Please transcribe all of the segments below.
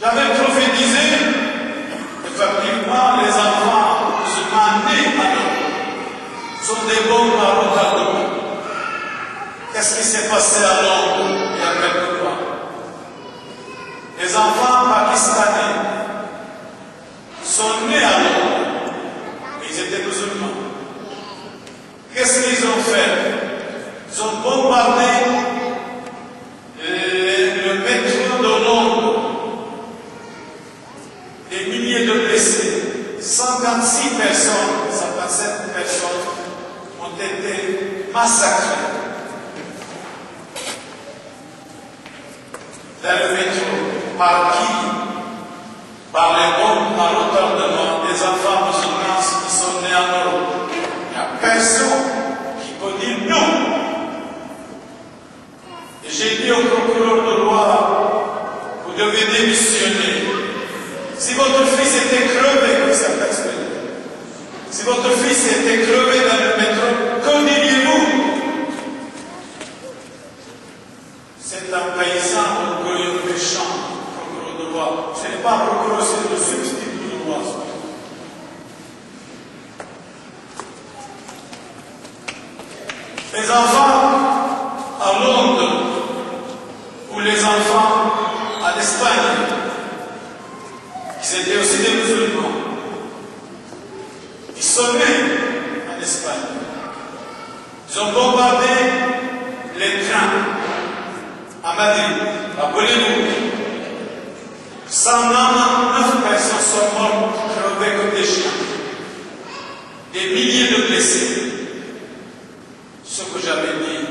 avait prophétisé, effectivement, les enfants musulmans nés à Londres sont des bons retardements. Qu'est-ce qui s'est passé à Londres il y a quelques mois? Les enfants pakistanais sont nés à Londres, ils étaient musulmans. Qu'est-ce qu'ils ont fait? Ils ont bombardé le métro de Londres. Des milliers de blessés, 56 personnes, 57 personnes ont été massacrées dans le métro. Par qui? Par les bombes à retardement des enfants musulmans qui sont nés en Europe. Il n'y a personne qui peut dire non. Et j'ai dit au procureur de loi, vous devez démissionner. Si votre fils était crevé, comme ça expliqué, si votre fils était crevé dans le métro, que diriez-vous? C'est un paysan orgueilleux méchant, procureur de loi. Ce n'est pas un procureur, c'est le substitut de loi. Les enfants à Londres, ou les enfants à l'Espagne, c'était aussi des musulmans. Ils sont nés en Espagne. Ils ont bombardé les trains à Madrid. Rappelez-vous, 199 personnes sont mortes crevées comme des chiens. Des milliers de blessés. Ce que j'avais dit,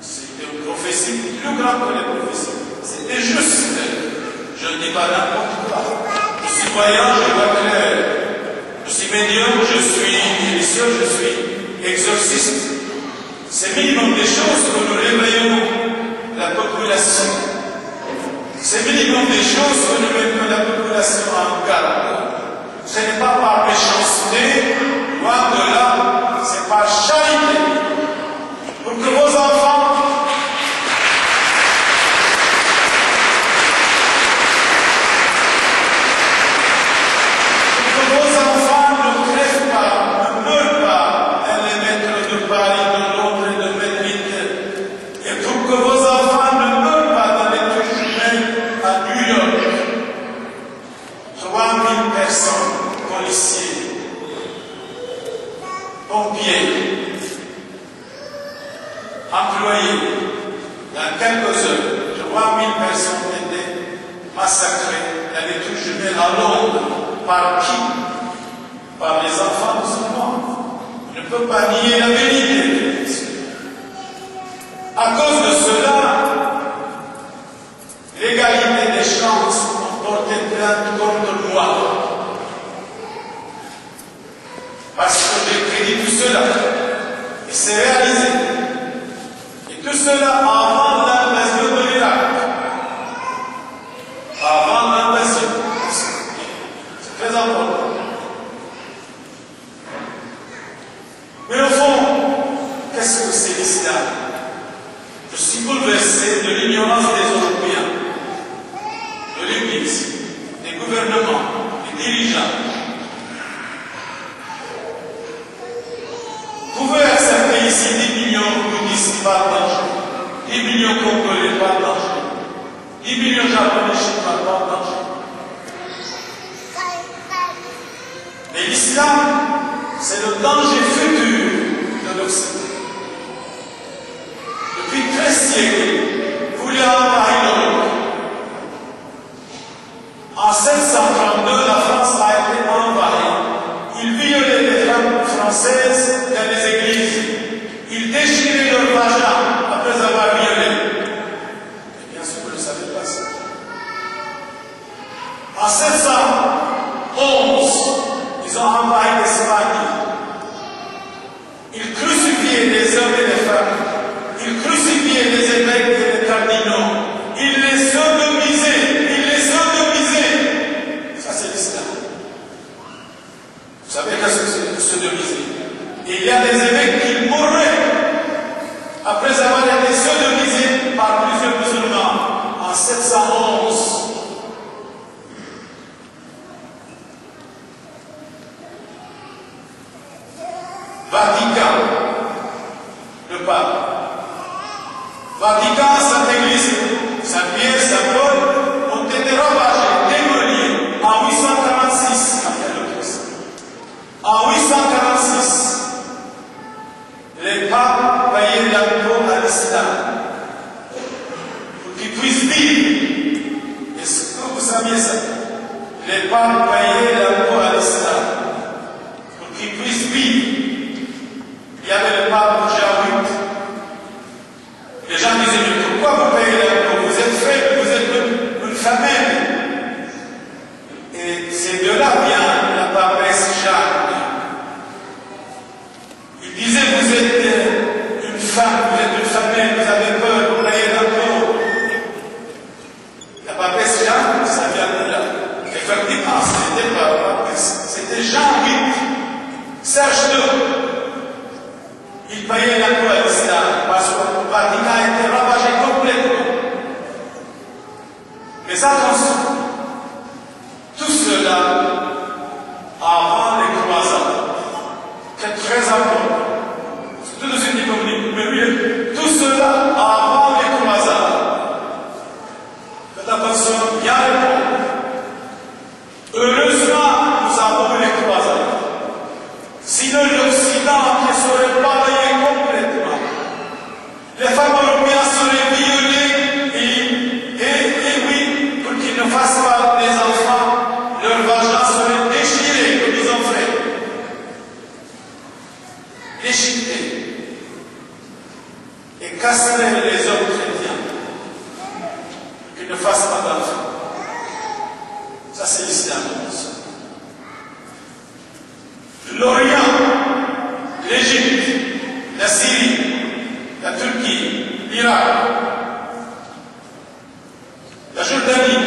c'était une prophétie plus grande que les prophéties. C'était juste. Je ne dis pas n'importe quoi. Je suis voyant, je vois clair. Je suis médium, je suis guérisseur, je suis exorciste. C'est minimum des choses que nous réveillons la population. C'est minimum des choses que nous mettons la population en garde. Ce n'est pas par méchanceté, loin de là, c'est par charité. Pour que vos enfants ne crèvent pas, ne meurent pas dans les métros de Paris, de Londres et de Madrid. Et pour que vos enfants ne meurent pas dans les tours humaines à New York. 3000 personnes, policiers, pompiers, employés, dans quelques heures, 3000 personnes étaient massacrées dans les tours humaines à Londres. Par qui? Par les enfants musulmans. On ne peut pas nier la vérité. À cause de cela, l'égalité des chances ont porté plainte contre moi. Parce que j'ai prédit tout cela. Et c'est réalisé. Et tout cela avant l'invasion de l'Irak. Avant l'invasion. C'est très important. Mais au fond, qu'est-ce que c'est l'islam? Je suis bouleversé de l'ignorance des Européens, de l'Église, des gouvernements, des dirigeants. Vous pouvez accepter ici 10 millions bouddhistes par danger, 10 millions congolais par danger, 10 millions japonais chinois par danger. Mais l'islam, c'est le danger futur de l'Occident. Depuis 13 siècles, voulait envahir l'Europe. En 732, la France a été envahie. Ils violaient les femmes françaises dans les églises. Ils déchiraient leur vagin après avoir violé. Et bien sûr, vous ne savez pas ça. En 711, ils ont envahi l'Espagne. Ils crucifiaient les hommes et les femmes. Ils crucifiaient les évêques et les cardinaux. Ils les sodomisaient. Ils les sodomisaient. Ça, c'est l'islam. Vous savez qu'est-ce que c'est sodomiser? Il y a des évêques qui mourraient après avoir été sodomisés par plusieurs musulmans en 711. signé ça. Les papes payaient l'impôt à l'islam pour qu'ils puissent vivre. Il y avait le pape Jean VIII. Les gens disaient, mais pourquoi vous payez l'impôt? Vous êtes faible, vous êtes une famille. Et c'est de là vient la papesse Jeanne. Il disait, vous êtes une femme, vous êtes une famille, vous avez peur, vous payez l'impôt. La papesse Jeanne, ça vient de là. Effectivement, c'était pas la papesse, c'était Jean VIII. Serge II. Il payait l'impôt à l'islam parce que le Vatican a été ravagé complètement. Mais attention, tout cela avant les croisades, c'est très important. Tout de suite, il faut dire, mais oui, tout cela avant les croisades. Faites attention, bien répondre. Heureusement, nous avons eu les croisades. Sinon, l'Occident ne serait pas rayé complètement. Les femmes européennes seraient violées et oui, pour qu'ils ne fassent pas des enfants, leur vagin serait déchiré, comme ils ont fait. Déchiqueté. Et casser les hommes chrétiens, pour qu'ils ne fassent pas d'enfants. Ça, c'est l'islam. L'Orient, l'Égypte, la Syrie, la Turquie, l'Irak, la Jordanie,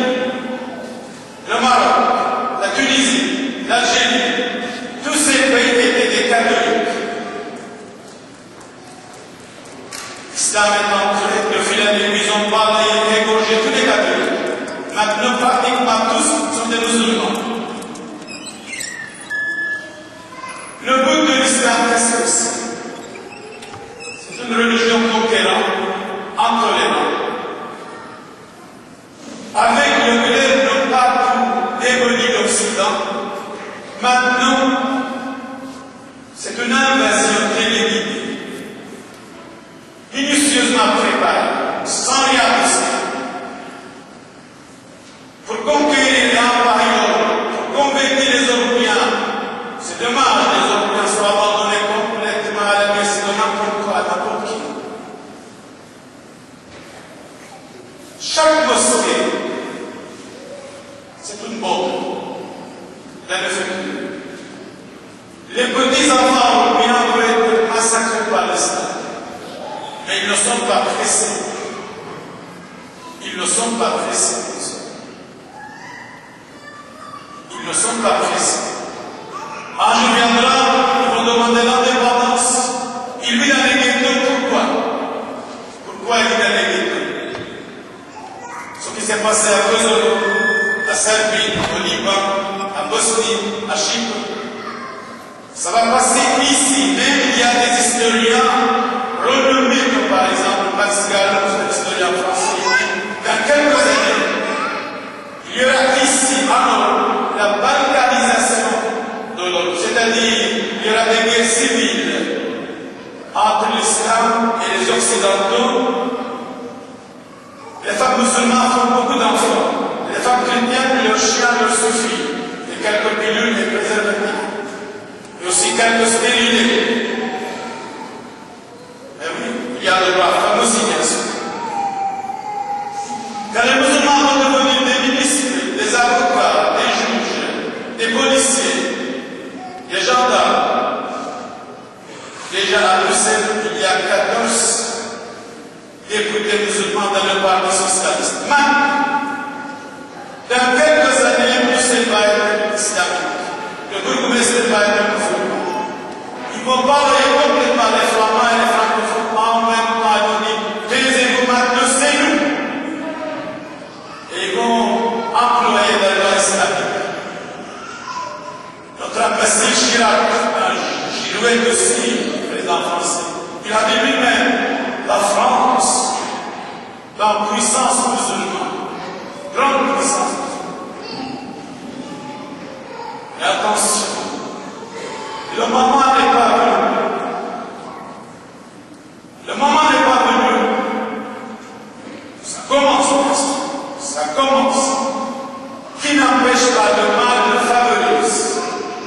le Maroc, la Tunisie, l'Algérie, tous ces pays étaient des catholiques. L'islam est entré, le fil à l'aiguille, ils ont balayé, égorgé tous les catholiques. Maintenant, pratiquement tous sont des musulmans. Le but de l'islam, qu'est-ce que c'est? C'est une religion conquérante, intolérante, avec le glaive non pas pour démolir l'Occident. Maintenant, c'est une invasion téléguidée, minutieusement préparée, sans rien risquer, pour conquérir l'envahir, pour convertir les Européens. C'est dommage, les Européens soient abandonnés complètement à la merci de n'importe quoi, n'importe qui. Chaque mosquée, c'est une bombe. Elle ne fait plus. Les petits enfants européens doivent être massacrés par l'Islam. Mais ils ne sont pas pressés. Ils ne sont pas pressés. Ils ne sont pas pressés. Un jour viendra, ils vont demander l'indépendance. Il vit dans les ghettos, pourquoi? Pourquoi il vit dans les ghettos? Ce qui s'est passé à Kosovo, à Serbie, au Liban, à Bosnie, à Chypre. Ça va passer ici. Même il y a des historiens renommés, comme par exemple Max Gallo, un historien français. Dans quelques années, il y aura ici, en Europe, la balkanisation. C'est-à-dire, il y aura des guerres civiles entre l'islam et les occidentaux. Les femmes musulmanes font beaucoup d'enfants. Les femmes chrétiennes, leurs chiens leur suffit. Et quelques pilules et préservatifs. Et aussi quelques stérilés. Mais oui, il y a le droit à la femme aussi, bien sûr. Car les musulmans vont devenir des ministres, des avocats, des juges, des policiers, des gendarmes. Déjà à Bruxelles, il y a 14 députés musulmans dans le Parti socialiste. Maintenant, dans quelques années, Bruxelles va être islamique. Le bourgmestre va être musulman. Ils vont parler complètement les flamands et les francophones en même temps. Ils vont dire, taisez-vous maintenant, c'est nous. Et ils vont employer la loi islamique. Notre ambassadeur Chirac, un girouette aussi, président français, il a dit lui-même, la France, dans puissance musulmane, grande puissance musulmane. Mais attention, le moment